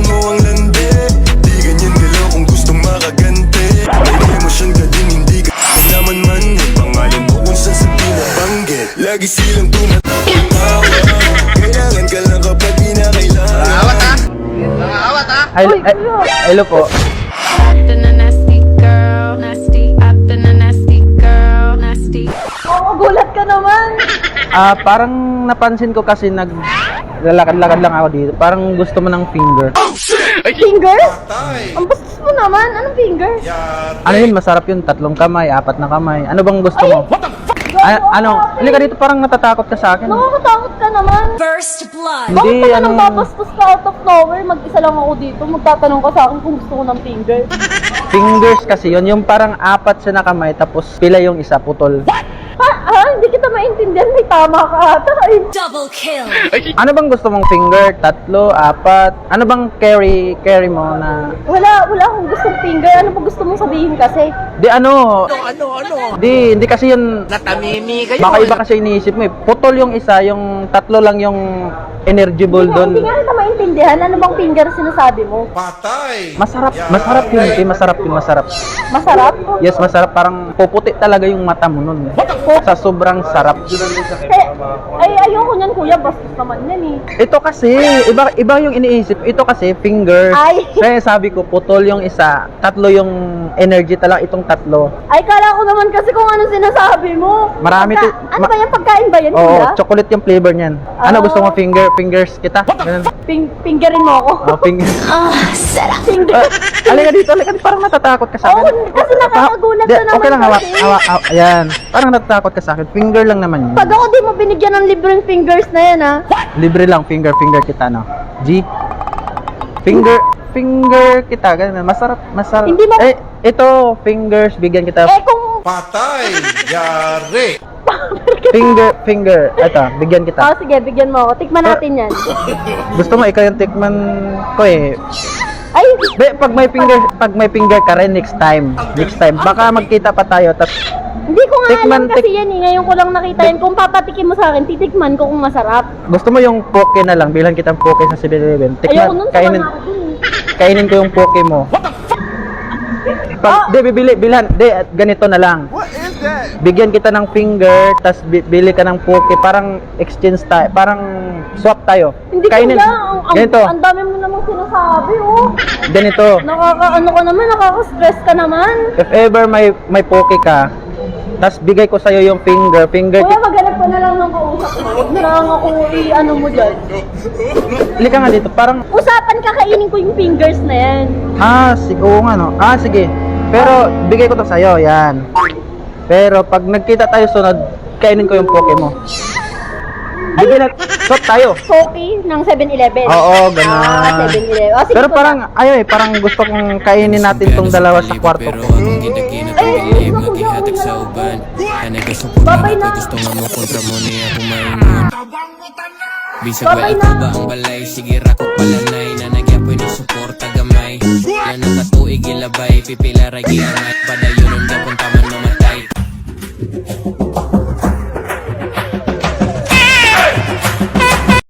Bilisan mo ang landi, di ganyan galaw kung gustong makaganti. May emosyon ka din, hindi ka naman man. May pangalan mo kung saan sa pinabanggit. Lagi silang tumatawa, kailangan ka lang kapag kinakailangan. Nakakawat ha? Hello po. Acting a nasty girl, nasty. Acting a nasty girl, nasty. Oo, gulat ka naman. Parang napansin ko kasi lalakad-lakad lang ako dito. Parang gusto mo ng finger. Fingers? Ang bastos mo naman. Anong fingers? Ano yun? Masarap yun. 3 kamay, 4 na kamay. Ano bang gusto mo? Ano? Hindi ka dito, parang natatakot ka sa akin. Nakakatakot ka naman. First blood. Bakit Hindi, ka ano. nang babastos ka out of nowhere? Mag-isa lang ako dito. Magtatanong ka sa akin kung gusto ko ng finger. Fingers kasi yun. Yung parang 4 siya na kamay, tapos pila yung isa, putol. Hindi kita maintindihan. May tama ka ata. Ay, Double kill. Ano bang gusto mong finger? 3, 4? Ano bang carry mo na... wala akong gustong finger. Ano ba gusto mong sabihin kasi? Di ano? Hindi kasi yun... Natamimi kayo. Baka iba kasi iniisip mo eh. Putol yung isa, yung 3 lang yung energy ball Hindi doon. nga kita maintindihan. Ano bang finger sinasabi mo? Masarap yun, eh. Masarap yun, masarap. Masarap? Yes, masarap. Parang puputi talaga yung mata mo nun. Sa sobrang sarap. Ay, ayoko niyan kuya. Bastos naman yan eh. Ito kasi, iba yung iniisip. Ito kasi, finger. Ay. Kaya sabi ko, putol yung isa, 3 yung energy talaga, itong 3. Ay, kala ko naman kasi kung ano sinasabi mo. Marami Ano ba yan? Pagkain ba yan, Oo, kuya? chocolate yung flavor niyan. Ano Ah. gusto mo, fingers kita? Ganun. Fingerin mo ako. Oh, finger. Finger. Alika dito, parang natatakot ka sa akin. Oo, kasi nakakagulat Di, ka naman okay lang, kasi. ayan. Parang natatakot ka sa akin. Finger lang naman yun. Pag ako di mo binigyan ng libreng fingers na yan, ha? Libre lang, finger kita, no? G? Finger kita, ganun. Masarap. Hindi mo- Ito, fingers, bigyan kita. Eh, kung... Patay! Yari! Finger. Ito, bigyan kita. Oh, sige, bigyan mo ako. Tikman natin yan. Gusto mo, ikaw yung tikman ko eh. Ay, Pag may finger ka rin, next time. Baka magkita pa tayo, tapos hindi ko nga Tikman, alam kasi yan eh. Ngayon ko lang nakita yan. Kung papatikim mo sa akin, titikman ko kung masarap. gusto mo yung poke na lang, bilhan kitang poke sa 7-Eleven. Ayoko nun, sama kainin, na ako dun eh. kainin ko yung poke mo. Bilhan, ganito na lang. Bigyan kita ng finger, tas bili ka ng poke, parang exchange tayo, parang swap tayo. Hindi Kainin. kuya, Ganito, ang dami mo namang sinasabi, oh. ganito. Ano ka naman, nakaka-stress ka naman. If ever may poke ka, tas bigay ko sa'yo yung finger. Kuya, maghanap ka na lang ng kausap mo. Huwag na lang ako ano mo dyan. Halika nga dito, parang, Usapan kakainin ko yung fingers na yan. oo nga no. Sige. Pero, bigay ko to sa'yo, yan. Pero, pag nagkita tayo sunod, kainin ko yung poke mo. Bigyan na, swap tayo. Poki ng 7-Eleven. Oo, ganun. 7-Eleven. Oh, sige, Pero kuya. parang, parang gusto kong kainin natin tong dalawa sa kwarto ko. Ay, naku, Naghihatag wala. sa uban. Anay gusto ko Babay na na. gusto nga mo kontra mo niya kung maingon. Bisag ba Babay ito na. ba ang balay? Sige rakot palanay na nagyapoy ni suporta gamay. Yan ang katuig ilabay, pipila ray giangay.